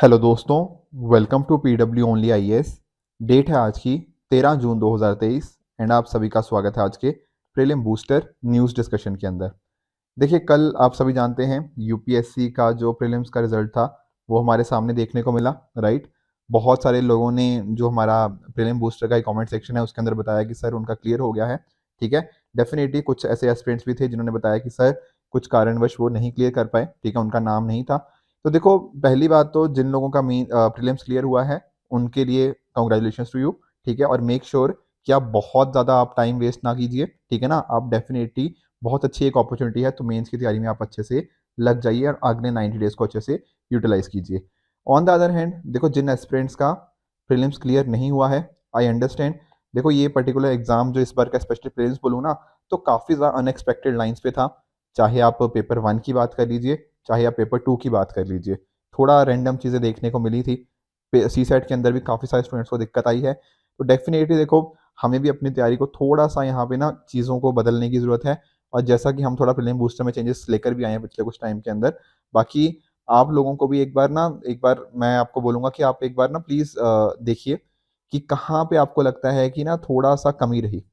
Hello दोस्तों, welcome to PW only IAS. Date है आज की 13 जून 2023 एंड आप सभी का स्वागत है आज के प्रीलिम बूस्टर न्यूज़ डिस्कशन के अंदर। देखिए, कल आप सभी जानते हैं यूपीएससी का जो प्रीलिम्स का रिजल्ट था वो हमारे सामने देखने को मिला, राइट। बहुत सारे लोगों ने जो हमारा प्रीलिम बूस्टर का कमेंट सेक्शन है उसके अंदर बताया कि सर उनका क्लियर हो गया है। ठीक है, डेफिनेटली कुछ ऐसे एस्पिरेंट्स भी थे जिन्होंने बताया कि सर कुछ कारणवश वो नहीं क्लियर कर पाए, ठीक है, उनका नाम नहीं था। तो देखो, पहली बात तो जिन लोगों का मेन प्रीलिम्स क्लियर हुआ है उनके लिए कंग्रेचुलेशंस टू यू। ठीक है, और मेक श्योर कि आप बहुत ज़्यादा आप टाइम वेस्ट ना कीजिए, ठीक है ना। आप डेफिनेटली बहुत अच्छी एक अपॉर्चुनिटी है, तो मेंस की तैयारी में आप अच्छे से लग जाइए और अगले 90 डेज़ को अच्छे से यूटिलाइज़ कीजिए। ऑन द अदर हैंड देखो, जिन एस्पिरेंट्स का प्रीलिम्स क्लियर नहीं हुआ है, आई अंडरस्टैंड। देखो, ये पर्टिकुलर एग्जाम जो इस बार का स्पेशली प्रीलिम्स बोलूँ ना, तो काफ़ी ज़्यादा अनएक्सपेक्टेड लाइन्स पे था। चाहे आप पेपर 1 की बात कर लीजिए, चाहे आप पेपर 2 की बात कर लीजिए, थोड़ा रैंडम चीज़ें देखने को मिली थी। सी सेट के अंदर भी काफ़ी सारे स्टूडेंट्स को दिक्कत आई है। तो डेफिनेटली देखो, हमें भी अपनी तैयारी को थोड़ा-सा यहाँ पे ना चीज़ों को बदलने की ज़रूरत है। और जैसा कि हम थोड़ा प्रीलिम बूस्टर में चेंजेस लेकर भी आए हैं पिछले कुछ टाइम के अंदर। बाकी आप लोगों को भी एक बार मैं आपको बोलूँगा कि आप एक बार ना प्लीज़ देखिए कि कहाँ पे आपको लगता है कि ना थोड़ा-सा कमी रही।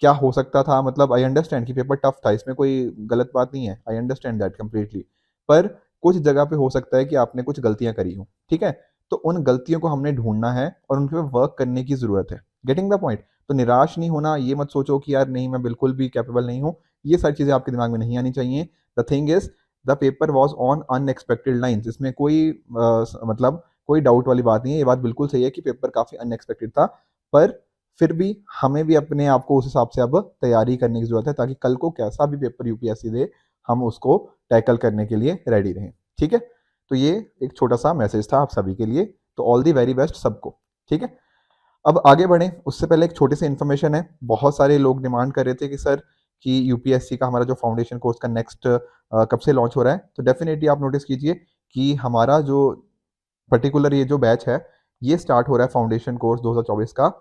क्या हो सकता था, मतलब आई अंडरस्टैंड कि पेपर टफ था, इसमें कोई गलत बात नहीं है, आई अंडरस्टैंड दैट कंप्लीटली। पर कुछ जगह पे हो सकता है कि आपने कुछ गलतियाँ करी हों, ठीक है? तो उन गलतियों को हमने ढूँढना है और उन पे वर्क करने की ज़रूरत है। Getting the point? तो निराश नहीं होना, ये मत सोचो कि यार नहीं, मैं बिल्कुल भी कैपेबल नहीं हूँ, ये सारी चीज़ें आपके दिमाग में नहीं आनी चाहिए। The thing is, the paper was on unexpected lines, इसमें कोई मतलब कोई डाउट वाली बात नहीं है, ये बात बिल्कुल सही है कि पेपर काफ़ी अनएक्सपेक्टेड था। पर फिर भी हमें भी अपने आप को उस हिसाब से अब तैयारी करने की ज़रूरत है, ताकि कल को कैसा भी पेपर यूपीएससी दे, हम उसको टैकल करने के लिए रेडी रहें, ठीक है? तो ये एक छोटा-सा मैसेज था आप सभी के लिए, तो ऑल द वेरी बेस्ट सबको, ठीक है? अब आगे बढ़ें, उससे पहले एक छोटी-सी इन्फॉर्मेशन है। बहुत सारे लोग डिमांड कर रहे थे कि सर कि यूपीएससी का हमारा जो फाउंडेशन कोर्स का नेक्स्ट कब से लॉन्च हो रहा है? तो डेफ़िनेटली आप नोटिस कीजिए कि हमारा जो पर्टिकुलर ये जो बैच है, ये स्टार्ट हो रहा है फाउंडेशन कोर्स 2024 का।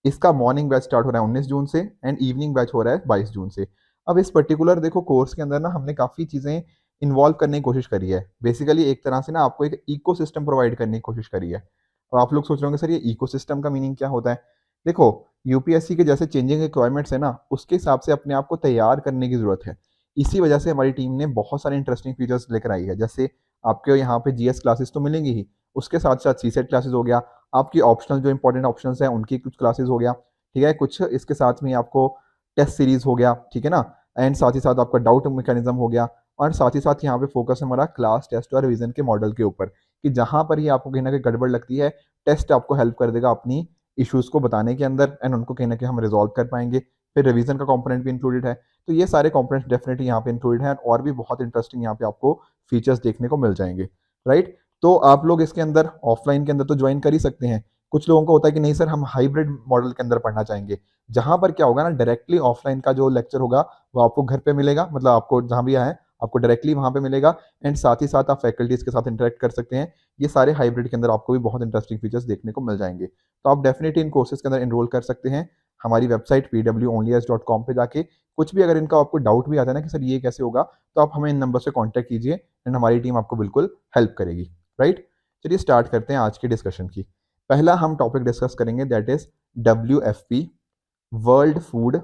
इसका मॉर्निंग बैच स्टार्ट हो रहा है 19 जून से एंड इवनिंग बैच हो रहा है 22 जून से। अब इस पर्टिकुलर देखो कोर्स के अंदर ना हमने काफ़ी चीज़ें इन्वॉल्व करने की कोशिश करी है। बेसिकली एक तरह से ना आपको एक इकोसिस्टम प्रोवाइड करने की कोशिश करी है। अब आप लोग सोच रहे होंगे सर ये इकोसिस्टम का मीनिंग क्या होता है? देखो, यूपीएससी के जैसे चेंजिंग रिक्वायरमेंट्स है ना, उसके हिसाब से अपने आप को तैयार करने की ज़रूरत है। इसी वजह से हमारी टीम ने बहुत सारे इंटरेस्टिंग फीचर्स लेकर आई है। जैसे आपके यहाँ पे जीएस क्लासेस तो मिलेंगी ही, उसके साथ-साथ सीसेट क्लासेस हो गया, आपकी ऑप्शनल जो इम्पोर्टेंट ऑप्शंस हैं उनकी कुछ क्लासेस हो गया, ठीक है? कुछ इसके साथ में आपको टेस्ट सीरीज़ हो गया, ठीक है ना? एंड साथ ही साथ आपका डाउट मैकेनिज़्म हो गया और साथ ही साथ यहाँ पे फ़ोकस है हमारा क्लास टेस्ट और रिवीजन के मॉडल के ऊपर, कि जहाँ पर ही आपको कहीं न कहीं गड़बड़ लगती है, टेस्ट आपको हेल्प कर देगा अपनी इश्यूज़ को बताने के अंदर एंड उनको कहीं न कहीं हम रिज़ॉल्व कर पाएँगे। फिर रिवीजन का कंपोनेंट भी इंक्लूडेड है। तो ये सारे कंपोनेंट्स डेफ़िनिटली यहाँ पे इंक्लूडेड हैं और भी बहुत इंटरेस्टिंग यहाँ पे आपको फीचर्स देखने को मिल जाएँगे, राइट? तो आप लोग इसके अंदर ऑफ़लाइन के अंदर तो जॉइन कर ही सकते हैं। कुछ लोगों को होता है कि नहीं सर, हम हाइब्रिड मॉडल के अंदर पढ़ना चाहेंगे। जहाँ पर क्या होगा ना, डायरेक्टली ऑफ़लाइन का जो लेक्चर होगा वो आपको घर पे मिलेगा, मतलब आपको जहाँ भी आएँ आपको डायरेक्टली वहाँ पे मिलेगा एंड साथ ही साथ आप फैकल्टीज़ के साथ इंटरैक्ट कर सकते हैं। ये सारे हाइब्रिड के अंदर आपको भी बहुत इंटरेस्टिंग फीचर्स देखने को मिल जाएँगे। तो आप डेफ़िनिटली इन कोर्सेज़ के अंदर एनरोल कर सकते हैं। हमारी वेबसाइट pwonlyas.com पे जाके कुछ भी अगर इनका आपको डाउट भी आता है ना कि सर ये कैसे होगा, तो आप हमें इन नंबर से कॉन्टैक्ट कीजिए एंड हमारी टीम आपको बिल्कुल हेल्प करेगी, राइट? चलिए स्टार्ट करते हैं आज की डिस्कशन की। पहला हम टॉपिक डिस्कस करेंगे, that is WFP, world food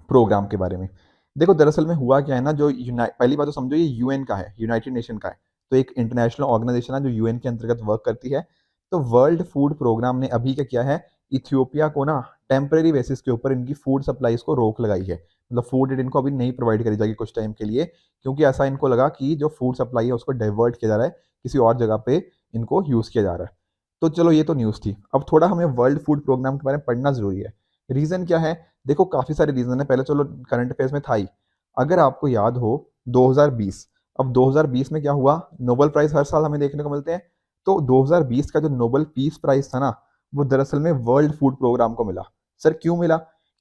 programme के बारे में। देखो, दरअसल में हुआ क्या है ना, जो पहली बात तो समझो ये यूएन का है, यूनाइटेड नेशन का है। तो एक इंटरनेशनल ऑर्गेनाइजेशन है जो यूएन के अंतर्गत वर्क करती है। तो वर्ल्ड फूड प्रोग्राम ने अभी क्या किया है, इथियोपिया को ना टेम्परेरी बेसिस के ऊपर इनकी फूड सप्लाईज को रोक लगाई है। मतलब फूड एड इनको अभी नहीं प्रोवाइड करी जाएगी कुछ टाइम के लिए, क्योंकि ऐसा इनको लगा कि जो फूड सप्लाई है उसको डाइवर्ट किया जा रहा है, किसी और जगह पे इनको यूज़ किया जा रहा है। तो चलो ये तो न्यूज़ थी। अब थोड़ा हमें वर्ल्ड फूड प्रोग्राम के बारे में पढ़ना ज़रूरी है। रीज़न क्या है? देखो, काफ़ी सारे रीज़न है। पहले चलो करंट अफेयर्स में था ही। अगर आपको याद हो 2020, अब 2020 में क्या हुआ, नोबेल प्राइज़ हर साल हमें देखने को मिलते हैं। तो 2020 का जो नोबेल पीस प्राइज़ था ना, वो दरअसल में वर्ल्ड फूड प्रोग्राम को मिला। सर क्यों मिला?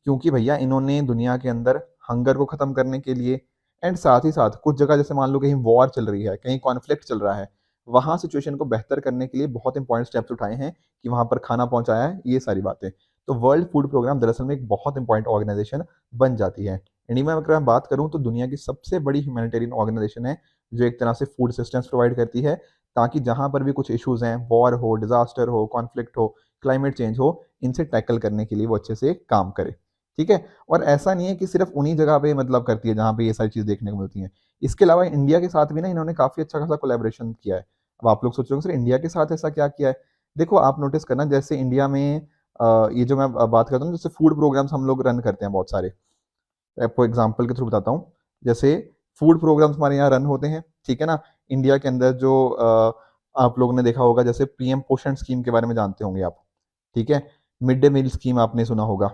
क्योंकि भैया इन्होंने दुनिया के अंदर हंगर को ख़त्म करने के लिए एंड साथ ही साथ कुछ जगह जैसे मान लो कहीं वॉर चल रही है, कहीं कॉन्फ्लिक्ट चल रहा है, वहाँ सिचुएशन को बेहतर करने के लिए बहुत इंपॉर्टेंट स्टेप्स उठाए हैं कि वहाँ पर खाना पहुँचाया है, ये सारी बातें। तो वर्ल्ड फूड प्रोग्राम दरअसल में एक बहुत इंपॉर्टेंट ऑर्गेनाइजेशन बन जाती है। इंडिया में अगर मैं बात करूँ तो दुनिया की सबसे बड़ी ह्यूमैनिटेरियन ऑर्गेनाइजेशन है, जो एक तरह से फूड असिस्टेंस प्रोवाइड करती है ताकि जहाँ पर भी कुछ इश्यूज़ हैं, वॉर हो, डिज़ास्टर हो, कॉन्फ्लिक्ट हो, क्लाइमेट चेंज हो, इनसे टैकल करने के लिए वो अच्छे से काम करे, ठीक है? और ऐसा नहीं है कि सिर्फ उन्हीं जगह पे मतलब करती है जहाँ पे ये सारी चीज़ देखने को मिलती हैं। इसके अलावा इंडिया के साथ भी ना इन्होंने काफ़ी अच्छा खासा कोलैबोरेशन किया है। अब आप लोग सोच रहे होंगे सर इंडिया के साथ ऐसा क्या किया है? देखो आप नोटिस करना जैसे इंडिया में ये जो मैं बात करता हूँ जैसे फूड प्रोग्राम्स हम लोग रन करते हैं बहुत सारे। आपको एग्जांपल के थ्रू बताता हूँ। जैसे फूड प्रोग्राम्स हमारे यहाँ रन होते हैं, ठीक है ना? इंडिया के अंदर जो आप लोगों ने देखा होगा जैसे पीएम पोषण स्कीम के बारे में जानते होंगे आप, ठीक है? मिड डे मील स्कीम आपने सुना होगा।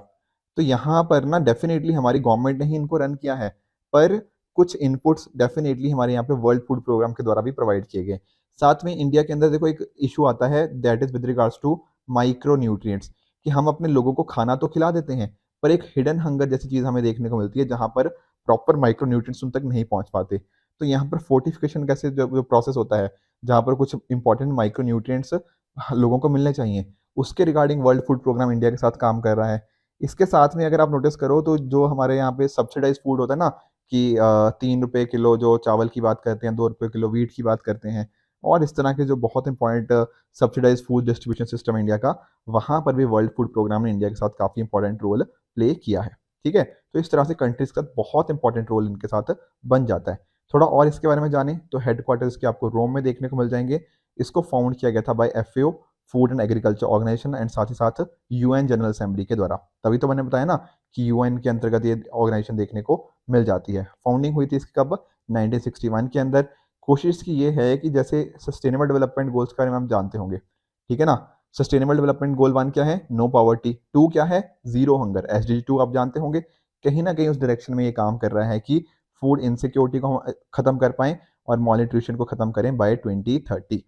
तो यहाँ पर ना डेफ़िनेटली हमारी गवर्नमेंट ने ही इनको रन किया है, पर कुछ इनपुट्स डेफ़िनेटली हमारे यहाँ पे वर्ल्ड फूड प्रोग्राम के द्वारा भी प्रोवाइड किए गए। साथ में इंडिया के अंदर देखो एक इश्यू आता है that is with regards to micro nutrients कि हम अपने लोगों को खाना तो खिला देते हैं, पर एक हिडन हंगर जैसी चीज़ हमें देखने को मिलती है जहाँ पर प्रॉपर माइक्रो न्यूट्रिएंट्स उन तक नहीं पहुँच पाते। तो यहाँ पर फोर्टिफिकेशन कैसे जो जो प्रोसेस होता है, जहाँ पर कुछ इंपॉर्टेंट माइक्रो न्यूट्रिएंट्स लोगों को मिलने चाहिए, उसके regarding World food Programme India के साथ काम कर रहा है। इसके साथ में अगर आप नोटिस करो तो जो हमारे यहाँ पे सब्सिडाइज़्ड फूड होता है ना कि ₹3 किलो जो चावल की बात करते हैं, ₹2 किलो व्हीट की बात करते हैं और इस तरह के जो बहुत इम्पोर्टेंट सब्सिडाइज़्ड फूड डिस्ट्रीब्यूशन सिस्टम है इंडिया का, वहाँ पर भी वर्ल्ड फूड प्रोग्राम ने इंडिया के साथ काफ़ी इम्पोर्टेंट रोल प्ले किया है, ठीक है? तो इस तरह से कंट्रीज़ का बहुत इम्पोर्टेंट रोल इनके साथ बन जाता है। थोड़ा और इसके बारे में जानें तो हेडक्वार्टर्स के आपको रोम में देखने को मिल जाएँगे। इसको फाउंड किया गया था by FAO Food and Agriculture Organization and साथ ही साथ यूएन जनरल असेंबली के द्वारा। तभी तो मैंने बताया ना कि यूएन के अंतर्गत ये ऑर्गेनाइजेशन देखने को मिल जाती है। फाउंडिंग हुई थी इसकी कब? 1961 के अंदर। कोशिश इसकी ये है कि जैसे सस्टेनेबल डेवलपमेंट गोल्स के बारे में आप जानते होंगे, ठीक है ना? सस्टेनेबल डेवलपमेंट गोल 1 क्या है? No poverty. 2 क्या है? Zero hunger. एसडीजी 2 आप जानते होंगे। कहीं न कहीं उस डायरेक्शन में ये काम कर रहा है कि फूड इनसिक्योरिटी को हम खत्म कर पाएँ और malnutrition को खत्म करें बाय 2030।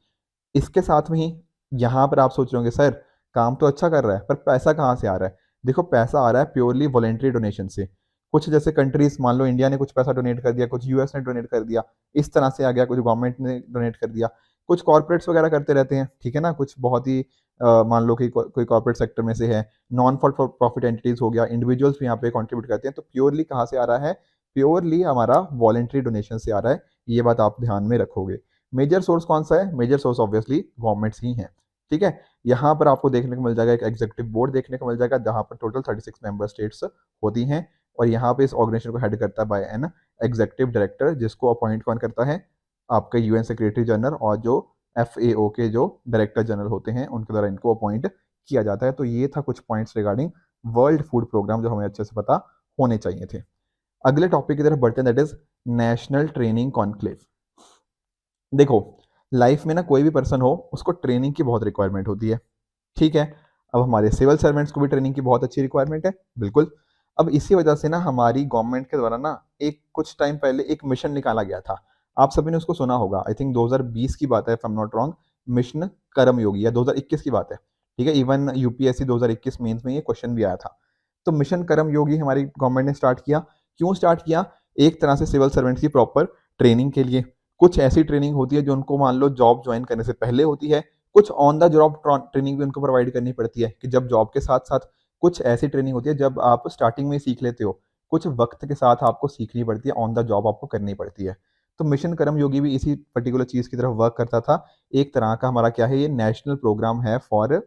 इसके साथ में ही यहाँ पर आप सोच रहे होंगे सर काम तो अच्छा कर रहा है पर पैसा कहाँ से आ रहा है? देखो पैसा आ रहा है प्योरली वॉलंटरी डोनेशन से। कुछ जैसे कंट्रीज़ मान लो इंडिया ने कुछ पैसा डोनेट कर दिया, कुछ यूएस ने डोनेट कर दिया, इस तरह से आ गया, कुछ गवर्नमेंट ने डोनेट कर दिया, कुछ कॉर्पोरेट्स वगैरह करते रहते हैं, ठीक है ना? कुछ बहुत ही मान लो कि कोई कॉर्पोरेट सेक्टर में से है, नॉन फॉर प्रॉफिट एंटिटीज़ हो गया, इंडिविजुअल्स भी यहाँ पे कंट्रीब्यूट करते हैं, तो प्योरली कहाँ से आ रहा है? प्योरली हमारा वॉलंटरी डोनेशन से आ रहा है, ये बात आप ध्यान में रखोगे। मेजर सोर्स कौन-सा है? मेजर सोर्स ऑब्वियसली गवर्नमेंट्स ही हैं, ठीक है? यहाँ पर आपको देखने को मिल जाएगा एक एग्जीक्यूटिव बोर्ड देखने को मिल जाएगा जहाँ पर टोटल 36 मेंबर स्टेट्स होती हैं और यहाँ पे इस ऑर्गेनाइजेशन को हेड करता है बाय एन एग्जीक्यूटिव डायरेक्टर जिसको अपॉइंट कौन करता है? आपका यूएन सेक्रेटरी जनरल और जो एफएओ के जो डायरेक्टर जनरल होते हैं उनके द्वारा इनको अपॉइंट किया जाता है। तो ये था कुछ points regarding World food Programme जो हमें अच्छे से पता होने चाहिए थे। अगले टॉपिक की तरफ बढ़ते हैं that is national training conclave. देखो, लाइफ में ना कोई भी पर्सन हो, उसको ट्रेनिंग की बहुत रिक्वायरमेंट होती है, ठीक है? अब हमारे सिविल सर्वेंट्स को भी ट्रेनिंग की बहुत अच्छी रिक्वायरमेंट है, बिल्कुल। अब इसी वजह से ना हमारी गवर्नमेंट के द्वारा ना एक कुछ टाइम पहले एक मिशन निकाला गया था। आप सभी ने उसको सुना होगा, आई थिंक 2020 की बात है if I am not wrong, mission Karmayogi या 2021 की बात है, ठीक है? इवन यूपीएससी 2021 मेंस में ये क्वेश्चन भी आया था। तो मिशन कर्मयोगी हमारी गवर्नमेंट ने स्टार्ट किया, क्यों स्टार्ट किया? एक तरह से सिविल सर्वेंट्स की प्रॉपर ट्रेनिंग के लिए। कुछ ऐसी ट्रेनिंग होती है जो उनको मान लो जॉब ज्वाइन करने से पहले होती है, कुछ ऑन द जॉब ट्रेनिंग भी उनको प्रोवाइड करनी पड़ती है कि जब जॉब के साथ-साथ कुछ ऐसी ट्रेनिंग होती है जब आप स्टार्टिंग में सीख लेते हो, कुछ वक़्त के साथ आपको सीखनी पड़ती है, ऑन द जॉब आपको करनी पड़ती है। तो मिशन कर्मयोगी भी इसी पर्टिकुलर चीज़ की तरफ वर्क करता था। एक तरह का हमारा क्या है ये नेशनल प्रोग्राम है फॉर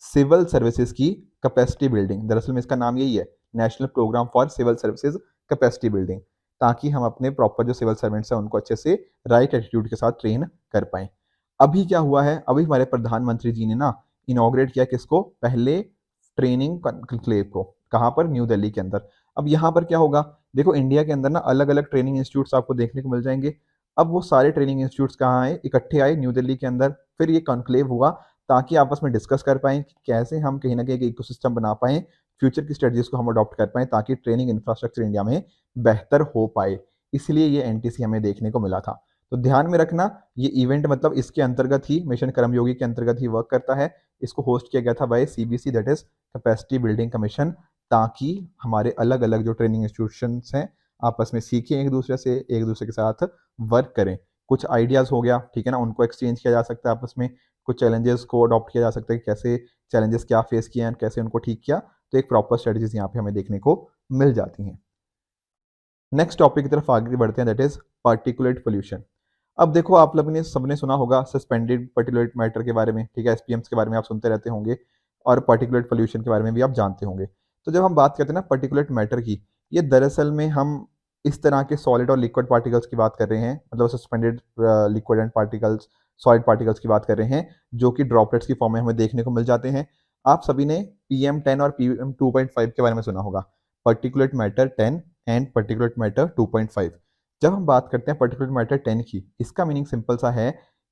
सिविल सर्विसेज़ की कैपेसिटी बिल्डिंग। दरअसल में इसका नाम यही है, National Programme for civil Services Capacity Building, ताकि हम अपने प्रॉपर जो सिविल सर्वेंट्स हैं उनको अच्छे से राइट एटीट्यूड के साथ ट्रेन कर पाएँ। अभी क्या हुआ है, अभी हमारे प्रधानमंत्री जी ने ना इनॉग्रेट किया किसको? पहले ट्रेनिंग कॉन्क्लेव को। कहाँ पर? न्यू दिल्ली के अंदर। अब यहाँ पर क्या होगा? देखो इंडिया के अंदर ना अलग-अलग ट्रेनिंग इंस्टीट्यूट्स आपको देखने को मिल जाएँगे। अब वो सारे ट्रेनिंग इंस्टीट्यूट्स कहाँ आए? इकट्ठे आए न्यू दिल्ली के अंदर। फिर ये कॉन्क्लेव हुआ ताकि आपस में डिस्कस कर पाएँ कि कैसे हम कहीं न कहीं एक इकोसिस्टम बना पाएँ, फ्यूचर की स्ट्रेटजीज़ को हम अडॉप्ट कर पाएँ ताकि ट्रेनिंग इंफ्रास्ट्रक्चर इंडिया में बेहतर हो पाए। इसलिए ये एनटीसी हमें देखने को मिला था। तो ध्यान में रखना ये इवेंट मतलब इसके अंतर्गत ही मिशन कर्मयोगी के अंतर्गत ही वर्क करता है। इसको होस्ट किया गया था by CBC that is Capacity Building Commission ताकि हमारे अलग-अलग जो ट्रेनिंग इंस्टीट्यूशंस हैं आपस में सीखें एक-दूसरे से, एक-दूसरे के साथ वर्क करें। कुछ आइडियाज़ हो गया, ठीक है ना? उनको एक्सचेंज किया जा सकता है आपस में। कुछ चैलेंजेस को अडॉप्ट किया जा सकता है कि कैसे चैलेंजेस क्या फेस किए हैं, कैसे उनको ठीक किया। तो एक प्रॉपर स्ट्रेटजीज़ यहाँ पे हमें देखने को मिल जाती हैं। नेक्स्ट टॉपिक की तरफ आगे बढ़ते हैं दैट इज़ पार्टिकुलेट पॉल्यूशन। अब देखो, आप लोग ने सबने सुना होगा सस्पेंडेड पर्टिकुलेट मैटर के बारे में, ठीक है, एसपीएम्स के बारे में आप सुनते रहते होंगे, और पर्टिकुलेट पोल्यूशन के बारे में भी आप जानते होंगे। तो जब हम बात करते हैं ना पर्टिकुलेट मैटर की, ये दरअसल में हम इस तरह के सॉलिड और लिक्विड पार्टिकल्स की बात कर रहे हैं, मतलब suspended liquid and particles, solid particles की बात कर रहे हैं, जो कि ड्रॉपलेट्स की फॉर्म में हमें देखने को मिल जाते हैं। आप सभी ने PM10 और PM2.5 के बारे में सुना होगा, particulate matter 10 and particulate matter 2.5। जब हम बात करते हैं पर्टिकुलेट मैटर 10 की, इसका मीनिंग सिंपल सा है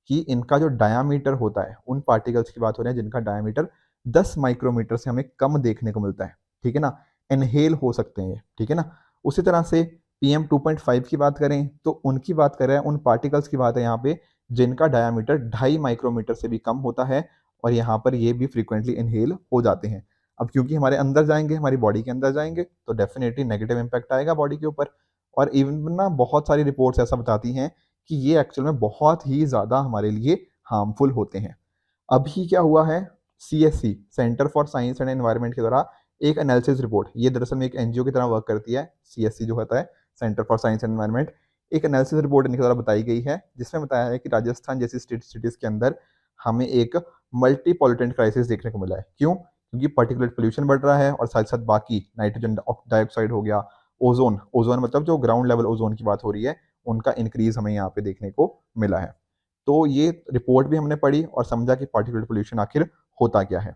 कि इनका जो डायामीटर होता है, उन पार्टिकल्स की बात हो रही है जिनका डायामीटर 10 माइक्रोमीटर से हमें कम देखने को मिलता है, ठीक है ना, इनहेल हो सकते हैं ये, ठीक है ना। उसी तरह से PM2.5 की बात करें तो उनकी बात कर रहे हैं, उन पार्टिकल्स की बात है यहाँ पे जिनका डायामीटर 2.5 माइक्रोमीटर से भी कम होता है, और यहाँ पर ये भी फ्रीक्वेंटली इनहेल हो जाते हैं। अब क्योंकि हमारे अंदर जाएंगे, हमारी बॉडी के अंदर जाएंगे, तो डेफिनेटली नेगेटिव इम्पैक्ट आएगा बॉडी के ऊपर। और इवन ना बहुत सारी रिपोर्ट्स ऐसा बताती हैं कि ये एक्चुअल में बहुत ही ज़्यादा हमारे लिए हार्मफुल होते हैं। अभी क्या हुआ है, CSC centre for science and environment के द्वारा एक एनालिसिस रिपोर्ट, ये दरअसल में एक NGO की तरह वर्क करती है, CSC जो होता है centre for science and environment, एक एनालिसिस रिपोर्ट इनके द्वारा बताई गई है, जिसमें बताया है कि राजस्थान जैसी सिटीज़ के अंदर हमें एक मल्टी पॉल्यूटेंट क्राइसिस देखने को मिला है। क्यों? क्योंकि पर्टिकुलेट पोल्यूशन बढ़ रहा है, और साथ साथ बाकी नाइट्रोजन डाइऑक्साइड हो गया, ओजोन ओजोन मतलब जो ग्राउंड लेवल ओजोन की बात हो रही है, उनका इंक्रीज हमें यहाँ पे देखने को मिला है। तो ये रिपोर्ट भी हमने पढ़ी और समझा कि पार्टिकुलेट पोल्यूशन आखिर होता क्या है।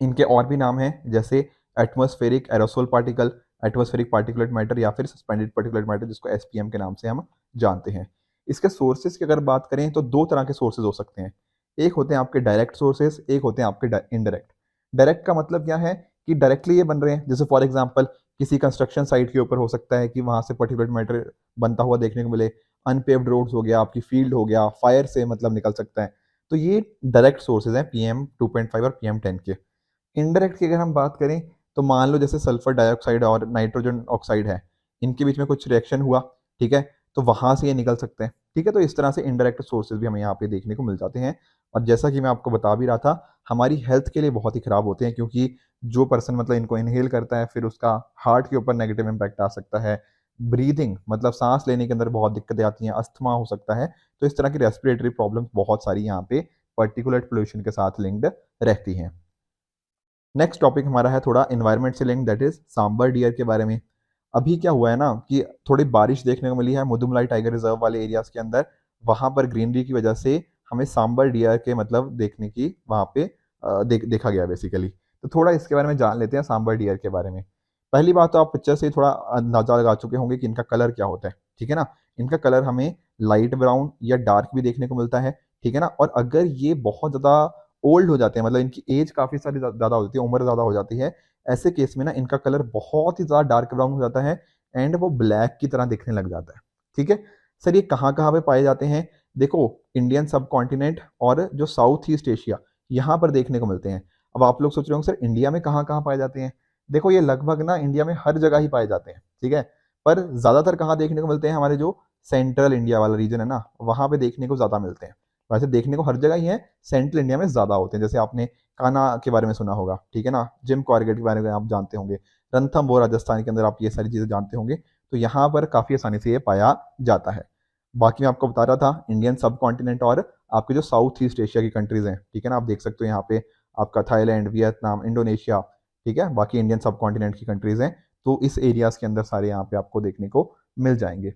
इनके और भी नाम हैं, जैसे atmospheric aerosol particle, atmospheric particulate matter, या फिर सस्पेंडेड पार्टिकुलेट मैटर, जिसको SPM के नाम से हम जानते हैं। इसके सोर्सेज की अगर बात करें तो दो तरह के सोर्सेज हो सकते हैं। एक होते हैं आपके डायरेक्ट सोर्सेज, एक होते हैं आपके इनडायरेक्ट। डायरेक्ट का मतलब क्या है कि डायरेक्टली ये बन रहे हैं, जैसे फॉर एग्जाम्पल किसी कंस्ट्रक्शन साइट के ऊपर हो सकता है कि वहाँ से पर्टिकुलेट मैटर बनता हुआ देखने को मिले, अनपेव्ड रोड्स हो गया, आपकी फील्ड हो गया, फायर से मतलब निकल सकता है। तो ये डायरेक्ट सोर्सेज हैं PM2.5 और PM10 के। इनडायरेक्ट की अगर हम बात करें तो मान लो जैसे सल्फर डाइऑक्साइड और नाइट्रोजन ऑक्साइड है, इनके बीच में कुछ रिएक्शन हुआ, ठीक है, तो वहां से ये निकल सकते हैं, ठीक है। तो इस तरह से इनडायरेक्ट सोर्सेज भी हमें यहाँ पे देखने को मिल जाते हैं, और जैसा कि मैं आपको बता भी रहा था, हमारी हेल्थ के लिए बहुत ही खराब होते हैं, क्योंकि जो पर्सन मतलब इनको इनहेल करता है, फिर उसका हार्ट के ऊपर नेगेटिव इम्पैक्ट आ सकता है, ब्रीदिंग मतलब सांस लेने के अंदर बहुत दिक्कतें आती हैं, अस्थमा हो सकता है। तो इस तरह की रेस्पिरेटरी प्रॉब्लम्स बहुत सारी यहाँ पे पर्टिकुलेट पोल्यूशन के साथ लिंक्ड रहती हैं। नेक्स्ट टॉपिक हमारा है थोड़ा एनवायरनमेंट से link, that is sambar deer के बारे में। अभी क्या हुआ है ना कि थोड़ी बारिश देखने को मिली है मुदुमलाई टाइगर रिजर्व वाले एरियाज के अंदर, वहां पर ग्रीनरी की वजह से हमें सांबर डियर के मतलब देखने की वहां पे देखा गया बेसिकली। तो थोड़ा इसके बारे में जान लेते हैं सांबर डियर के बारे में। पहली बात तो आप पिक्चर से थोड़ा अंदाजा लगा चुके होंगे कि इनका कलर क्या होता है, ठीक है ना। इनका कलर हमें लाइट ब्राउन या डार्क भी देखने को मिलता है, ठीक है ना। और अगर ये बहुत ज़्यादा ओल्ड हो जाते हैं, मतलब इनकी एज काफ़ी सारी ज़्यादा हो जाती है, उम्र ज़्यादा हो जाती है, ऐसे केस में ना इनका कलर बहुत ही ज़्यादा डार्क ब्राउन हो जाता है, एंड वो ब्लैक की तरह दिखने लग जाता है, ठीक है। सर ये कहाँ कहाँ पे पाए जाते हैं? देखो, इंडियन सब कॉन्टिनेंट और जो साउथ ईस्ट एशिया, यहाँ पर देखने को मिलते हैं। अब आप लोग सोच रहे होंगे सर इंडिया में कहाँ कहाँ पाए जाते हैं? देखो, ये लगभग ना इंडिया में हर जगह ही पाए जाते हैं, ठीक है। पर ज़्यादातर कहाँ देखने को मिलते हैं? हमारे जो सेंट्रल इंडिया वाला रीजन है ना, वहाँ पे देखने को ज़्यादा मिलते हैं। वैसे देखने को हर जगह ही है, सेंट्रल इंडिया में ज़्यादा होते हैं। जैसे आपने कान्हा के बारे में सुना होगा, ठीक है ना, जिम कॉर्बेट के बारे में आप जानते होंगे, रणथंभौर राजस्थान के अंदर आप ये सारी चीज़ें जानते होंगे। तो यहाँ पर काफ़ी आसानी से ये पाया जाता है। बाकी मैं आपको बता रहा था इंडियन सब कॉन्टिनेंट और आपके जो साउथ ईस्ट एशिया की कंट्रीज़ हैं, ठीक है ना, आप देख सकते हो यहाँ पे आपका थाईलैंड, वियतनाम, इंडोनेशिया, ठीक है, बाकी इंडियन सब कॉन्टिनेंट की कंट्रीज़ हैं। तो इस एरियाज़ के अंदर सारे यहाँ पे आपको देखने को मिल जाएंगे।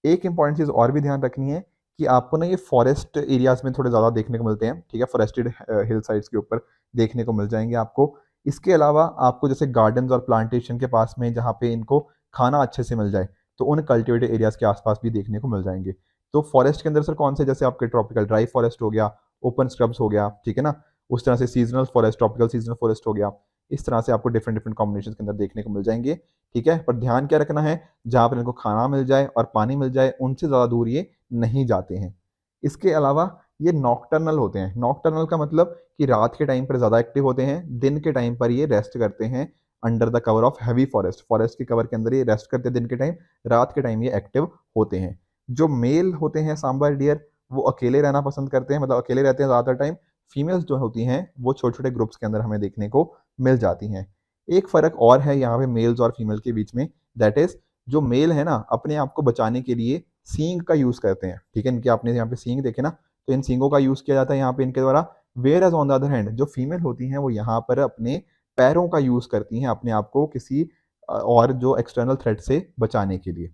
एक इंपॉर्टेंट चीज़ और भी ध्यान रखनी है कि आपको ना ये फॉरेस्ट एरियाज में थोड़े ज़्यादा देखने को मिलते हैं, ठीक है, फॉरेस्टेड हिल साइड्स के ऊपर देखने को मिल जाएंगे आपको। इसके अलावा आपको जैसे गार्डन्स और प्लांटेशन के पास में जहाँ पे इनको खाना अच्छे से मिल जाए, तो उन कल्टिवेटेड एरियाज के आसपास भी देखने को मिल जाएंगे। तो फॉरेस्ट के अंदर सर कौन से? जैसे आपके ट्रॉपिकल ड्राई फॉरेस्ट हो गया, ओपन स्क्रब्स हो गया, ठीक है ना, उस तरह से seasonal forest, tropical seasonal forest हो गया। इस तरह से आपको डिफरेंट डिफरेंट कॉम्बिनेशन के अंदर देखने को मिल जाएंगे, ठीक है। पर ध्यान क्या रखना है, जहाँ पर इनको खाना मिल जाए और पानी मिल जाए, उनसे ज़्यादा दूर ये नहीं जाते हैं। इसके अलावा ये नॉकटर्नल होते हैं। नॉकटर्नल का मतलब कि रात के टाइम पर ज़्यादा एक्टिव होते हैं, दिन के टाइम पर ये रेस्ट करते हैं under the cover of heavy forest. Forest के कवर के अंदर ये रेस्ट करते हैं दिन के टाइम, रात के टाइम ये एक्टिव होते हैं। जो मेल होते हैं सांबर डियर, वो अकेले रहना पसंद करते हैं, मतलब अकेले रहते हैं ज़्यादातर टाइम। फीमेल्स जो होती हैं वो छोटे छोटे ग्रुप्स के अंदर हमें देखने को मिल जाती हैं। एक फ़र्क और है यहाँ पे मेल्स और फीमेल के बीच में, दैट इज़ जो मेल है ना, अपने आप को बचाने के लिए सींग का यूज़ करते हैं, ठीक है। इनके आपने यहाँ पे सींग देखे ना, तो इन सींगों का यूज़ किया जाता है यहाँ पे इनके द्वारा। Whereas on the other hand जो फीमेल होती हैं वो यहाँ पर अपने पैरों का यूज़ करती हैं अपने आप को किसी और जो एक्सटर्नल थ्रेट से बचाने के लिए,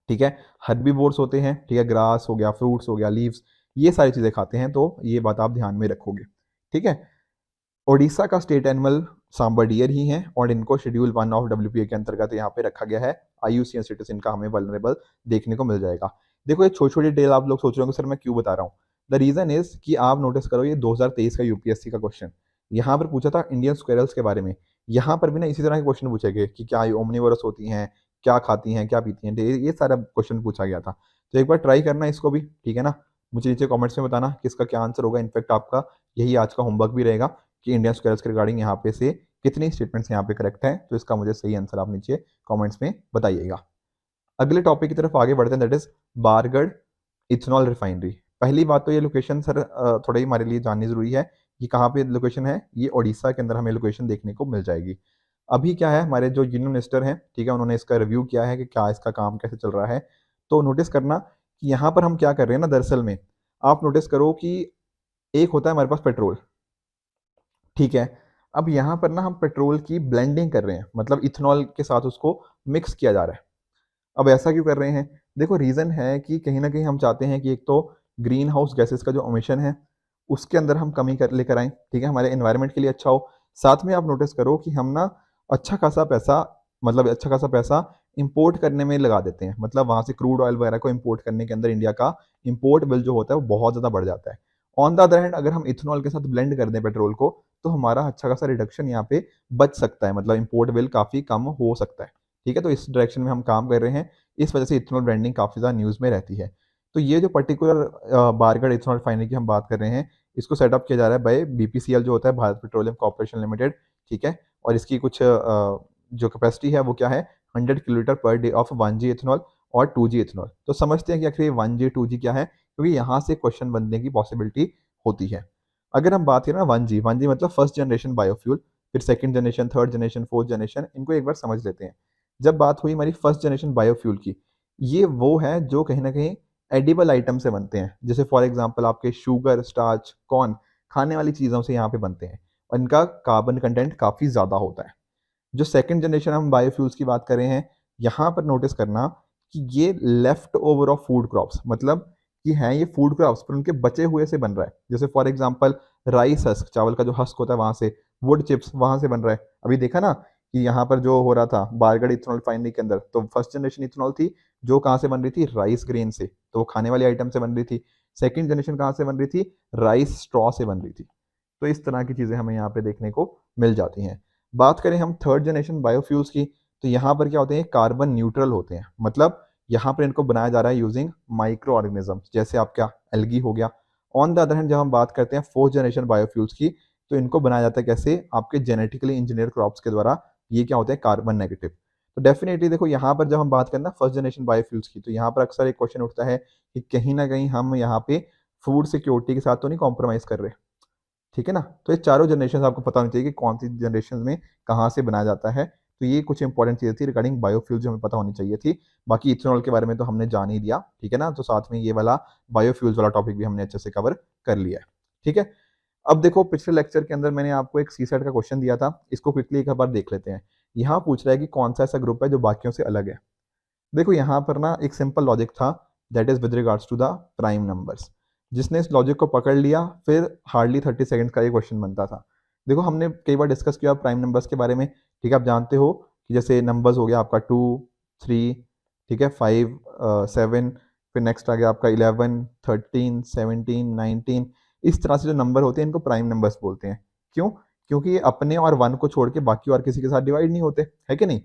ठीक है। हर्बीवोर्स होते हैं, ठीक है, ग्रास हो गया, फ्रूट्स हो गया, लीव्स, ये सारी चीज़ें खाते हैं, तो ये बात आप ध्यान में रखोगे, ठीक है। ओडिशा का स्टेट एनिमल सांबर डियर ही है और इनको शेड्यूल 1 ऑफ डब्ल्यूपीए के अंतर्गत यहाँ पे रखा गया है। आईयूसीएन स्टेटस इनका हमें वल्नरेबल देखने को मिल जाएगा। देखो ये छोटी छोटी डिटेल आप लोग सोच रहे होंगे सर मैं क्यों बता रहा हूँ। द रीजन इज कि आप नोटिस करो ये 2023 का यूपीएससी का क्वेश्चन यहाँ पर पूछा था इंडियन स्क्वेरल्स के बारे में। यहाँ पर भी ना इसी तरह के क्वेश्चन पूछे गए कि क्या ये ओमनिवोरस होती हैं, क्या खाती हैं, क्या पीती हैं, तो ये सारा क्वेश्चन पूछा गया था। तो एक बार ट्राई करना इसको भी, ठीक है ना। मुझे नीचे कॉमेंट्स में बताना कि इसका क्या आंसर होगा। इनफैक्ट आपका यही आज का होमवर्क भी रहेगा कि इंडियन स्क्वेयर्स के रिगार्डिंग यहाँ पे से कितनी स्टेटमेंट्स यहाँ पे करेक्ट हैं, तो इसका मुझे सही आंसर आप नीचे कमेंट्स में बताइएगा। अगले टॉपिक की तरफ आगे बढ़ते हैं, that is Bargarh ethanol refinery. पहली बात तो ये लोकेशन सर थोड़ा ही हमारे लिए जाननी जरूरी है कि कहाँ पे लोकेशन है। ये ओडिशा के अंदर हमें लोकेशन देखने को मिल जाएगी। अभी क्या है, हमारे जो यूनियन मिनिस्टर हैं, ठीक है, उन्होंने इसका रिव्यू किया है कि क्या इसका काम कैसे चल रहा है। तो नोटिस करना कि यहाँ पर हम क्या कर रहे हैं ना, दरअसल में आप नोटिस करो कि एक होता है हमारे पास पेट्रोल, ठीक है। अब यहाँ पर ना हम पेट्रोल की ब्लेंडिंग कर रहे हैं, मतलब इथेनॉल के साथ उसको मिक्स किया जा रहा है। अब ऐसा क्यों कर रहे हैं? देखो रीज़न है कि कहीं ना कहीं हम चाहते हैं कि एक तो ग्रीन हाउस गैसेस का जो एमिशन है उसके अंदर हम कमी कर लेकर आएँ, ठीक है, हमारे एनवायरनमेंट के लिए अच्छा हो। साथ में आप नोटिस करो कि हम ना अच्छा खासा पैसा, मतलब अच्छा खासा पैसा इंपोर्ट करने में लगा देते हैं, मतलब वहाँ से क्रूड ऑयल वगैरह को इंपोर्ट करने के अंदर इंडिया का इंपोर्ट बिल जो होता है वो बहुत ज़्यादा बढ़ जाता है। ऑन द अदर हैंड अगर हम इथेनॉल के साथ ब्लेंड कर दें पेट्रोल को, तो हमारा अच्छा खासा रिडक्शन यहाँ पे बच सकता है, मतलब इंपोर्ट बिल काफ़ी कम हो सकता है, ठीक है। तो इस डायरेक्शन में हम काम कर रहे हैं, इस वजह से इथेनॉल ब्रांडिंग काफ़ी ज़्यादा न्यूज़ में रहती है। तो ये जो पर्टिकुलर बारगढ़ इथेनॉल रिफाइनरी की हम बात कर रहे हैं, इसको सेटअप किया जा रहा है बाय बीपीसीएल जो होता है, भारत पेट्रोलियम कॉर्पोरेशन लिमिटेड, ठीक है। और इसकी कुछ जो कैपेसिटी है वो क्या है, 100 kilolitre per day of 1G ethanol और 2G इथेनॉल। तो समझते हैं कि आखिर ये 1G 2G क्या है, क्योंकि यहाँ से क्वेश्चन बनने की पॉसिबिलिटी होती है। अगर हम बात करें ना 1G मतलब फर्स्ट जनरेशन बायोफ्यूल, फिर second generation, third generation, fourth generation, इनको एक बार समझ लेते हैं। जब बात हुई हमारी फर्स्ट जनरेशन बायोफ्यूल की, ये वो है जो कहीं ना कहीं एडिबल आइटम से बनते हैं, जैसे फॉर एग्जांपल आपके शुगर, स्टार्च, कॉर्न, खाने वाली चीज़ों से यहाँ पे बनते हैं और इनका कार्बन कंटेंट काफ़ी ज़्यादा होता है। जो सेकंड जनरेशन हम बायोफ्यूल्स की बात कर रहे हैं, यहाँ पर नोटिस करना कि ये left over of food crops, मतलब कि हैं ये फूड क्रॉप्स पर उनके बचे हुए से बन रहा है। जैसे फॉर एग्जांपल राइस हस्क, चावल का जो हस्क होता है वहाँ से, वुड चिप्स वहाँ से बन रहा है। अभी देखा ना कि यहाँ पर जो हो रहा था बारगढ़ इथेनॉल रिफाइनरी के अंदर, तो फर्स्ट जनरेशन इथेनॉल थी जो कहाँ से बन रही थी, राइस ग्रेन से, तो वो खाने वाली आइटम से बन रही थी। सेकेंड जनरेशन कहाँ से बन रही थी, राइस स्ट्रॉ से बन रही थी। तो इस तरह की चीज़ें हमें यहाँ पे देखने को मिल जाती हैं। बात करें हम थर्ड जनरेशन बायोफ्यूल्स की, तो यहाँ पर क्या होते हैं, कार्बन न्यूट्रल होते हैं, मतलब यहाँ पर इनको बनाया जा रहा है यूजिंग माइक्रो ऑर्गेनिज्म, जैसे आपका एल्गी हो गया। ऑन द अदर हैंड जब हम बात करते हैं फोर्थ जनरेशन बायोफ्यूल्स की, तो इनको बनाया जाता है कैसे, आपके जेनेटिकली इंजीनियर क्रॉप्स के द्वारा। ये क्या होते हैं, कार्बन नेगेटिव। तो डेफिनेटली देखो यहाँ पर जब हम बात करें ना फर्स्ट जनरेशन बायोफ्यूल्स की, तो यहाँ पर अक्सर एक क्वेश्चन उठता है कि कहीं ना कहीं हम यहाँ पे फूड सिक्योरिटी के साथ तो नहीं कॉम्प्रोमाइज़ कर रहे, ठीक है ना। तो ये चारों जनरेशन आपको पता होनी चाहिए कि कौन सी जनरेशन में कहाँ से बनाया जाता है। तो ये कुछ इंपॉर्टेंट चीज़ें थी रिगार्डिंग बायोफ्यूल जो हमें पता होनी चाहिए थी। बाकी इथेनॉल के बारे में तो हमने जान ही लिया, ठीक है ना। तो साथ में ये वाला बायोफ्यूल्स वाला टॉपिक भी हमने अच्छे से कवर कर लिया है, ठीक है। अब देखो पिछले लेक्चर के अंदर मैंने आपको एक सीसेट का क्वेश्चन दिया था, इसको क्विकली एक बार देख लेते हैं। यहाँ पूछ रहा है कि कौन सा ऐसा ग्रुप है जो बाकियों से अलग है। देखो यहाँ पर ना एक सिंपल लॉजिक था, that is with regards to the prime numbers. जिसने इस लॉजिक को पकड़ लिया फिर हार्डली 30 सेकंड का ये क्वेश्चन बनता था। देखो हमने कई बार डिस्कस किया प्राइम नंबर्स के बारे में, ठीक है। आप जानते हो कि जैसे नंबर्स हो गया आपका 2, 3, ठीक है, 5, 7, फिर नेक्स्ट आ गया आपका 11, 13, 17, 19। इस तरह से जो नंबर होते हैं इनको प्राइम नंबर्स बोलते हैं। क्यों? क्योंकि ये अपने और वन को छोड़ के बाकी और किसी के साथ डिवाइड नहीं होते, है कि नहीं।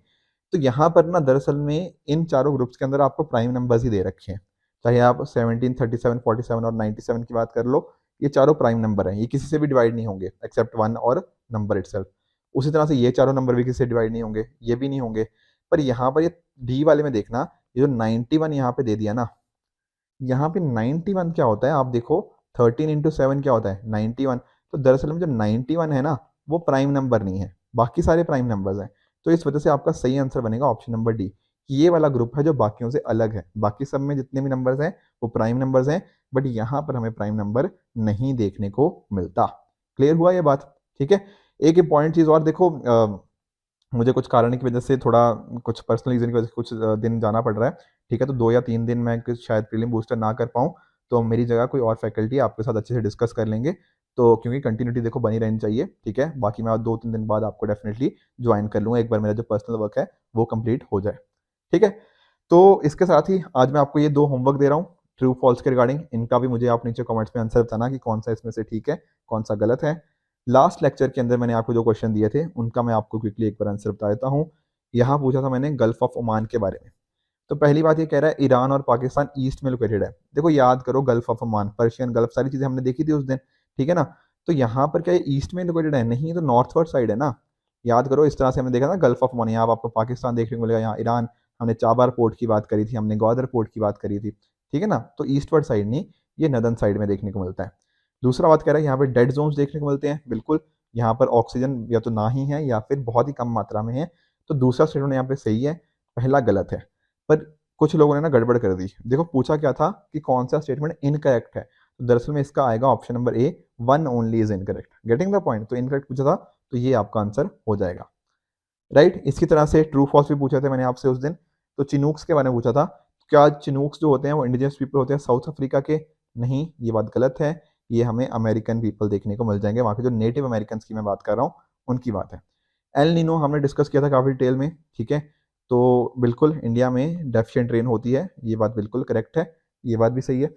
तो यहाँ पर ना दरअसल में इन चारों ग्रुप्स के अंदर आपको प्राइम नंबर्स ही दे रखे हैं, चाहे आप 17, 37, 47 और 97 की बात कर लो, ये चारों प्राइम नंबर हैं, ये किसी से भी डिवाइड नहीं होंगे एक्सेप्ट वन और नंबर इटसेल्फ। उसी तरह से ये चारों नंबर भी किसी से डिवाइड नहीं होंगे, ये भी नहीं होंगे। पर यहाँ पर ये डी वाले में देखना, ये जो 91 यहाँ पे दे दिया ना, यहाँ पे 91 क्या होता है आप देखो, 13 इंटू 7 क्या होता है, 91। तो दरअसल में जो 91 है ना वो प्राइम नंबर नहीं है, बाकी सारे प्राइम नंबर्स हैं। तो इस वजह से आपका सही आंसर बनेगा ऑप्शन नंबर डी। कि ये वाला ग्रुप है जो बाकियों से अलग है। बाकी सब में जितने भी नंबर्स हैं वो प्राइम नंबर्स हैं, बट यहाँ पर हमें प्राइम नंबर नहीं देखने को मिलता। क्लियर हुआ ये बात? ठीक है। एक इंपॉर्टेंट चीज़ और देखो, मुझे कुछ कारण की वजह से, थोड़ा कुछ पर्सनल रीज़न की वजह से कुछ दिन जाना पड़ रहा है। ठीक है, तो 2 या 3 दिन मैं शायद प्रीलिम बूस्टर ना कर पाऊँ, तो मेरी जगह कोई और फैकल्टी आपके साथ अच्छे से डिस्कस कर लेंगे। तो क्योंकि कंटिन्यूटी देखो बनी रहनी चाहिए, ठीक है। बाकी मैं 2-3 दिन बाद आपको डेफिनेटली ज्वाइन कर लूँगा, एक बार मेरा जो पर्सनल वर्क है वो कंप्लीट हो जाए। ठीक है, तो इसके साथ ही आज मैं आपको ये 2 होमवर्क दे रहा हूँ ट्रू फॉल्स के रिगार्डिंग। इनका भी मुझे आप नीचे कमेंट्स में आंसर बताना कि कौन सा इसमें से ठीक है, कौन सा गलत है। लास्ट लेक्चर के अंदर मैंने आपको जो क्वेश्चन दिए थे उनका मैं आपको क्विकली एक बार आंसर बता देता हूँ। यहाँ पूछा था मैंने गल्फ ऑफ ओमान के बारे में। तो पहली बात ये कह रहा है ईरान और पाकिस्तान ईस्ट में लोकेटेड है। देखो याद करो, gulf of Oman, Persian gulf, सारी चीज़ें हमने देखी थी उस दिन, ठीक है ना। तो यहाँ पर क्या ये ईस्ट में लोकेटेड है? नहीं, ये तो नॉर्थवर्ड साइड है ना। याद करो, इस तरह से हमने देखा ना गल्फ ऑफ ओमान, यहाँ आपको पाकिस्तान देखने को मिलेगा, यहाँ ईरान, हमने चाबार पोर्ट की बात करी थी, हमने ग्वादर पोर्ट की बात करी थी, ठीक है ना। तो ईस्टवर्ड साइड नहीं, ये नदर्न साइड में देखने को मिलता है। दूसरा बात कह रहा है यहाँ पे डेड जोन्स देखने को मिलते हैं। बिल्कुल, यहाँ पर ऑक्सीजन या तो ना ही है या फिर बहुत ही कम मात्रा में है। तो दूसरा स्टेटमेंट यहाँ पे सही है, पहला गलत है। पर कुछ लोगों ने ना गड़बड़ कर दी। देखो पूछा क्या था कि कौन सा स्टेटमेंट इनकरेक्ट है, तो दरअसल में इसका आएगा option number A, one only is incorrect. Getting the point? तो इनकरेक्ट पूछा था, तो ये आपका आंसर हो जाएगा, राइट। इसकी तरह से ट्रू फॉल्स भी पूछे थे मैंने आपसे उस दिन। तो चिनूक्स के बारे में पूछा था, क्या चिनूक्स जो होते हैं वो इंडिजिनस पीपल होते हैं साउथ अफ्रीका के? नहीं, ये बात गलत है। ये हमें अमेरिकन पीपल देखने को मिल जाएंगे, वहाँ के जो नेटिव अमेरिकन की मैं बात कर रहा हूँ उनकी बात है। एल नीनो हमने डिस्कस किया था काफ़ी डिटेल में, ठीक है। तो बिल्कुल इंडिया में डेफिशिएंट रेन होती है, ये बात बिल्कुल करेक्ट है, ये बात भी सही है।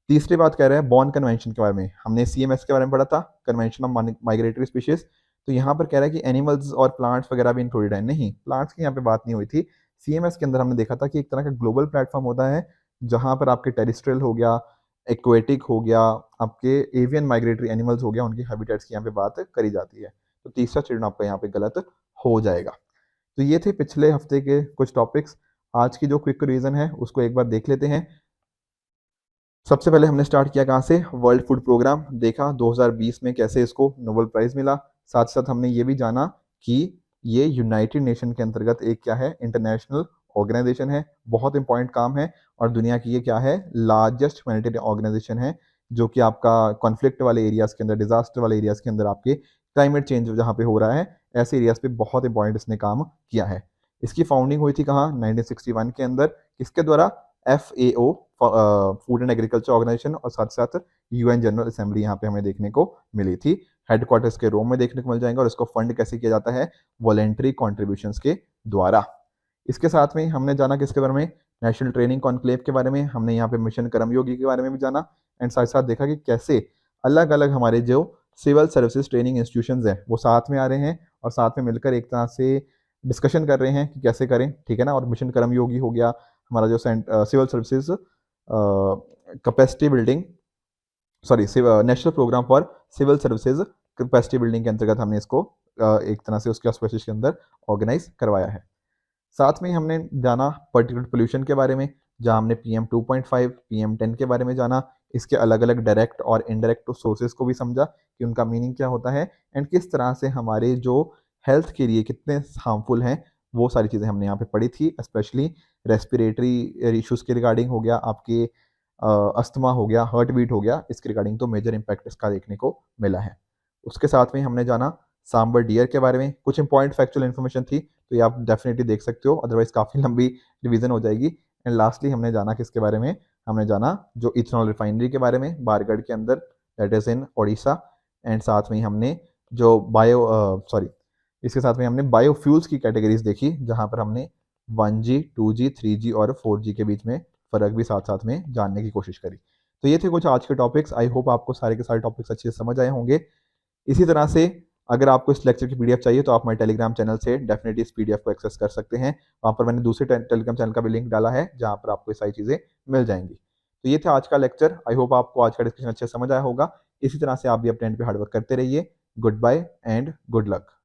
तीसरी बात कह रहे हैं बॉर्न कन्वेंशन के बारे में, हमने CMS के बारे में पढ़ा था, कन्वेंशन ऑफ माइग्रेटरी स्पीशीज। तो यहाँ पर कह रहा है कि एनिमल्स और प्लांट्स वगैरह भी इंक्लूडेड है। नहीं, प्लांट्स की यहाँ पे बात नहीं हुई थी। CMS के अंदर हमने देखा था कि एक तरह का ग्लोबल प्लेटफॉर्म होता है जहाँ पर आपके टेरिस्ट्रियल हो गया, एक्वेटिक हो गया, आपके एवियन माइग्रेटरी एनिमल्स हो गया, उनकी हैबिटेट्स की यहाँ पे बात करी जाती है। तो तीसरा चरण आपका यहाँ पे गलत हो जाएगा। तो ये थे पिछले हफ्ते के कुछ टॉपिक्स। आज की जो क्विक रिवीजन है उसको एक बार देख लेते हैं। सबसे पहले हमने स्टार्ट किया कहाँ से? वर्ल्ड फूड प्रोग्राम देखा 2020 में कैसे इसको नोबेल प्राइज़ मिला। साथ साथ हमने ये भी जाना कि ये यूनाइटेड नेशन के अंतर्गत एक क्या है, इंटरनेशनल ऑर्गेनाइजेशन है, बहुत इंपॉर्टेंट काम है, और दुनिया की ये क्या है, लार्जेस्ट ह्यूमैनिटेरियन ऑर्गेनाइजेशन है, जो कि आपका कॉन्फ्लिक्ट वाले एरियाज़ के अंदर, डिजास्टर वाले एरियाज़ के अंदर, आपके क्लाइमेट चेंज जहाँ पे हो रहा है ऐसे एरियाज़ पे बहुत इंपॉर्टेंट इसने काम किया है। इसकी फाउंडिंग हुई थी कहाँ? 1961 के अंदर। किसके द्वारा? FAO, Food and Agriculture Organization, और साथ साथ UN जनरल असेंबली यहाँ पे हमें देखने को मिली थी। हेडक्वार्टर्स के रोम में देखने को मिल जाएंगे, और इसको फंड कैसे किया जाता है? वॉलेंट्री कॉन्ट्रीब्यूशंस के द्वारा। इसके साथ में हमने जाना किसके बारे में? नेशनल ट्रेनिंग कॉन्क्लेव के बारे में। हमने यहाँ पे मिशन कर्मयोगी के बारे में भी जाना, एंड साथ साथ देखा कि कैसे अलग अलग हमारे जो सिविल सर्विसेज ट्रेनिंग इंस्टीट्यूशंस हैं वो साथ में आ रहे हैं, और साथ में मिलकर एक तरह से डिस्कशन कर रहे हैं कि कैसे करें, ठीक है ना। और मिशन कर्मयोगी हो गया हमारा जो Civil Services Capacity Building, sorry, National Programme for Civil Services Capacity Building के अंतर्गत हमने इसको एक तरह से उसके ऑस्पेसिस के अंदर ऑर्गेनाइज करवाया है। साथ में हमने जाना पर्टिकुलर पोल्यूशन के बारे में, जहाँ हमने PM 2.5, PM 10 के बारे में जाना, इसके अलग अलग डायरेक्ट और इनडायरेक्ट सोर्सेज को भी समझा कि उनका मीनिंग क्या होता है, एंड किस तरह से हमारे जो हेल्थ के लिए कितने हार्मफुल हैं, वो सारी चीज़ें हमने यहाँ पे पढ़ी थी। स्पेशली रेस्पिरेटरी इश्यूज़ के रिगार्डिंग हो गया, आपके अस्थमा हो गया, हार्ट बीट हो गया, इसके रिगार्डिंग तो मेजर इम्पैक्ट इसका देखने को मिला है। उसके साथ में हमने जाना सांबर डियर के बारे में, कुछ इंपॉर्टेंट फैक्चुअल इन्फॉर्मेशन थी, तो ये आप डेफिनेटली देख सकते हो, अदरवाइज काफ़ी लंबी रिवीजन हो जाएगी। एंड लास्टली हमने जाना किसके बारे में? हमने जाना जो इथेनॉल रिफाइनरी के बारे में, बारगढ़ के अंदर, that is in Odisha. And साथ में ही हमने जो इसके साथ में हमने बायोफ्यूल्स की कैटेगरीज देखी, जहाँ पर हमने 1G, 2G, 3G और 4G के बीच में फ़र्क भी साथ साथ में जानने की कोशिश करी। तो ये थे कुछ आज के टॉपिक्स। आई होप आपको सारे के सारे टॉपिक्स अच्छे से समझ आए होंगे। इसी तरह से अगर आपको इस लेक्चर की PDF चाहिए तो आप हमारे टेलीग्राम चैनल से डेफिनेटली इस PDF को एक्सेस कर सकते हैं। वहाँ पर मैंने दूसरे टेलीग्राम चैनल का भी लिंक डाला है, जहाँ पर आपको ये सारी चीज़ें मिल जाएंगी। तो ये था आज का लेक्चर। आई होप आपको आज का डिस्कशन अच्छे से समझ आया होगा। इसी तरह से आप भी अपने एंड पे हार्डवर्क करते रहिए। Goodbye and good luck.